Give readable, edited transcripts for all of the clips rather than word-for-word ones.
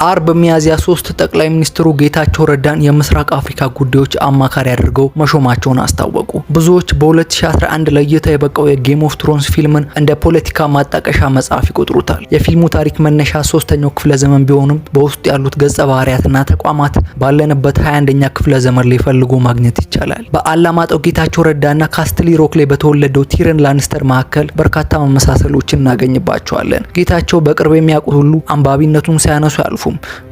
አርብ ሚያዝያ 3 ጠቅላይ ሚኒስትሩ ጌታቸው ረዳን የምስራቅ አፍሪካ ጉዳዮች አማካሪ አድርገው መሾማቸውን አስታወቁ። ብዙዎች በ2011 ለእይታ የበቃው የጌም ኦፍ ትሮንስ ፊልምን እንደ ፖለቲካ ማጣቀሻ መጽሐፍ ይቆጥሩታል። የፊልሙ ታሪክ መነሻ 3ኛው ክፍለ ዘመን ቢሆንም በውስጡ ያሉት ገጸ ባህሪያትና ተቋማት ባለንበት 21ኛ ክፍለ ዘመን ላይ ፈልጎ ማግኘት ይቻላል። በአላማጣው ጌታቸው ረዳና ካስትሊ ሮክ ላይ በተወለደው ቲረን ላንስተር መካከል በርካታ መመሳሰሎችን እናገኝባቸዋለን። ጌታቸው በቅርብ የሚያውቁት ሁሉ አንባቢነቱን ሳያነሱ ያልፉ።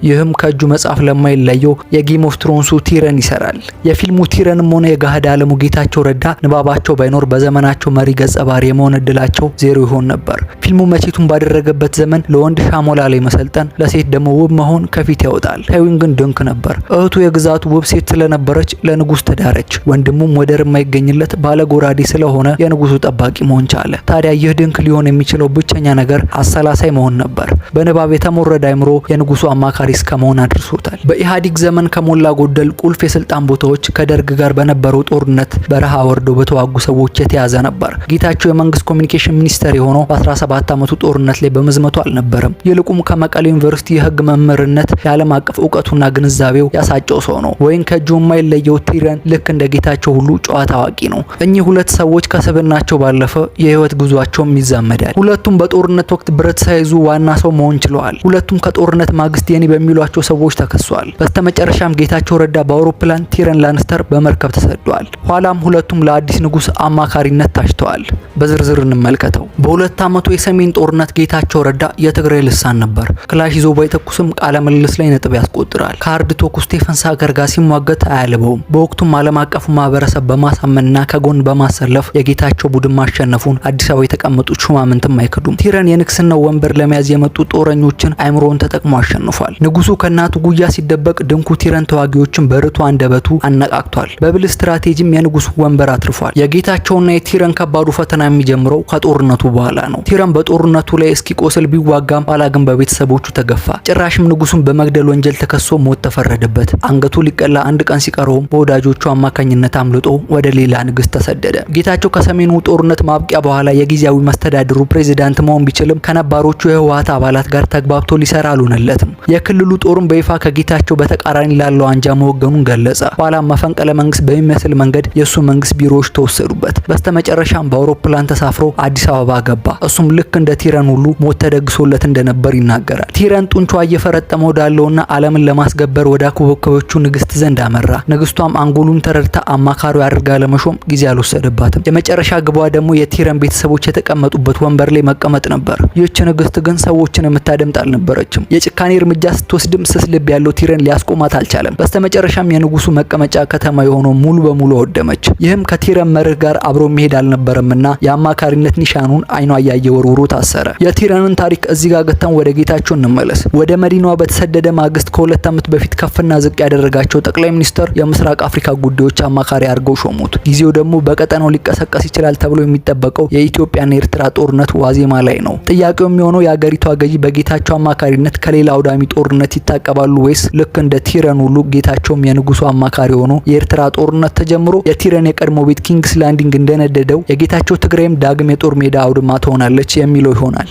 ይህም ከእጁ መጽሐፍ ለማይለየው የጌም ኦፍ ትሮንሱ ቲረን ይሰራል። የፊልሙ ቲረንም ሆነ የጋህድ ዓለሙ ጌታቸው ረዳ ንባባቸው ባይኖር በዘመናቸው መሪ ገጸ ባህሪ የመሆን እድላቸው ዜሮ ይሆን ነበር። ፊልሙ መቼቱን ባደረገበት ዘመን ለወንድ ሻሞላ ላይ መሰልጠን፣ ለሴት ደግሞ ውብ መሆን ከፊት ያወጣል። ታይዊን ግን ድንክ ነበር። እህቱ የግዛቱ ውብ ሴት ስለነበረች ለንጉስ ተዳረች። ወንድሙም ወደር የማይገኝለት ባለጎራዴ ስለሆነ የንጉሱ ጠባቂ መሆን ቻለ። ታዲያ ይህ ድንክ ሊሆን የሚችለው ብቸኛ ነገር አሰላሳይ መሆን ነበር። በንባብ የተሞረደ አይምሮ የንጉሱ አማካሪ እስከመሆን አድርሶታል። በኢህአዴግ ዘመን ከሞላ ጎደል ቁልፍ የስልጣን ቦታዎች ከደርግ ጋር በነበረው ጦርነት በረሃ ወርደው በተዋጉ ሰዎች የተያዘ ነበር። ጌታቸው የመንግስት ኮሚኒኬሽን ሚኒስተር የሆነው በ17 ዓመቱ ጦርነት ላይ በመዝመቱ አልነበረም። ይልቁም ከመቀሌ ዩኒቨርሲቲ የህግ መምህርነት የዓለም አቀፍ እውቀቱና ግንዛቤው ያሳጨው ሰው ነው። ወይን ከእጁ የማይለየው ቲረን ልክ እንደ ጌታቸው ሁሉ ጨዋታ አዋቂ ነው። እኚህ ሁለት ሰዎች ከስብናቸው ባለፈ የህይወት ጉዟቸውም ይዛመዳል። ሁለቱም በጦርነት ወቅት ብረት ሳይዙ ዋና ሰው መሆን ችለዋል። ሁለቱም ከጦርነት ማግስት የኔ በሚሏቸው ሰዎች ተከሷል። በስተመጨረሻም ጌታቸው ረዳ በአውሮፕላን ቲረን ላንስተር በመርከብ ተሰዷል። ኋላም ሁለቱም ለአዲስ ንጉስ አማካሪነት ታጭተዋል። በዝርዝር እንመልከተው። በሁለት ዓመቱ የሰሜን ጦርነት ጌታቸው ረዳ የትግራይ ልሳን ነበር። ክላሽ ይዞ ባይተኩስም ቃለ ምልልስ ላይ ነጥብ ያስቆጥራል። ከሃርድ ቶክ ስቴፈን ሳገር ጋር ሲሟገት አያልበውም። በወቅቱም ዓለም አቀፉ ማህበረሰብ በማሳመንና ከጎን በማሰለፍ የጌታቸው ቡድን ማሸነፉን አዲስ አበባ የተቀመጡት ሹማምንትም አይክዱም። ቲረን የንግስናው ወንበር ለመያዝ የመጡ ጦረኞችን አይምሮውን ተጠቅሞ አሸንፏል። ንጉሱ ከናቱ ጉያ ሲደበቅ ድንኩ ቲረን ተዋጊዎችን በርቱ አንደበቱ አነቃቅቷል። በብል ስትራቴጂም የንጉሱ ወንበር አትርፏል። የጌታቸውና የቲረን ከባዱ ፈተና የሚጀምረው ከጦርነቱ በኋላ ነው። ቲረን በጦርነቱ ላይ እስኪቆስል ቢዋጋም ኋላ ግን በቤተሰቦቹ ተገፋ። ጭራሽም ንጉሱን በመግደል ወንጀል ተከሶ ሞት ተፈረደበት። አንገቱ ሊቀላ አንድ ቀን ሲቀረውም በወዳጆቹ አማካኝነት አምልጦ ወደ ሌላ ንግስት ተሰደደ። ጌታቸው ከሰሜኑ ጦርነት ማብቂያ በኋላ የጊዜያዊ መስተዳድሩ ፕሬዚዳንት መሆን ቢችልም ከነባሮቹ የህወሓት አባላት ጋር ተግባብቶ ሊሰራ አልሆነለትም። የክልሉ ጦሩን በይፋ ከጌታቸው በተቃራኒ ላለው አንጃ መወገኑን ገለጸ። ኋላም መፈንቅለ መንግስት በሚመስል መንገድ የሱ መንግስት ቢሮዎች ተወሰዱበት። በስተመጨረሻም በአውሮፕላን ተሳፍሮ አዲስ አበባ ገባ። እሱም ልክ እንደ ቲረን ሁሉ ሞት ተደግሶለት እንደነበር ይናገራል። ቲረን ጡንቿ እየፈረጠመ ወዳለውና ዓለምን ለማስገበር ወደ አኮበኮበቹ ንግስት ዘንድ አመራ። ንግስቷም አንጎሉን ተረድታ አማካሪው አድርጋ ለመሾም ጊዜ አልወሰደባትም። የመጨረሻ ግቧ ደግሞ የቲረን ቤተሰቦች የተቀመጡበት ወንበር ላይ መቀመጥ ነበር። ይህች ንግስት ግን ሰዎችን የምታደምጥ አልነበረችም። የጭካኔ እርምጃ ስትወስድም ስስ ልብ ያለው ቲረን ሊያስቆማት አልቻለም። በስተመጨረሻም የንጉሱ መቀመጫ ከተማ የሆነው ሙሉ በሙሉ ወደመች። ይህም ከቲረን መርህ ጋር አብሮ መሄድ አልነበረምና የአማካሪነት ኒሻኑን አይኗ እያየ ወርውሮ ታሰረ። የቲረንን ታሪክ እዚህ ጋር ገተን ወደ ጌታቸው እንመለስ። ወደ መዲናዋ በተሰደደ ማግስት ከ2 ዓመት በፊት ከፍና ዝቅ ያደረጋቸው ጠቅላይ ሚኒስትር የምስራቅ አፍሪካ ጉዳዮች አማካሪ አድርገው ሾሙት። ጊዜው ደግሞ በቀጠናው ሊቀሰቀስ ይችላል ተብሎ የሚጠበቀው የኢትዮጵያና የኤርትራ ጦርነት ዋዜማ ላይ ነው። ጥያቄው የሚሆነው የአገሪቷ ገዢ በጌታቸው አማካሪነት ከሌላ አውዳሚ ጦርነት ይታቀባሉ ወይስ ልክ እንደ ቲረን ሁሉ ጌታቸውም የንጉሱ አማካሪ ሆኖ የኤርትራ ጦርነት ተጀምሮ የቲረን የቀድሞ ቤት ኪንግስ ላንዲንግ እንደነደደው የጌታቸው ትግራይም ዳግም የጦር ሜዳ አውድማ ትሆናለች የሚለው ይሆናል።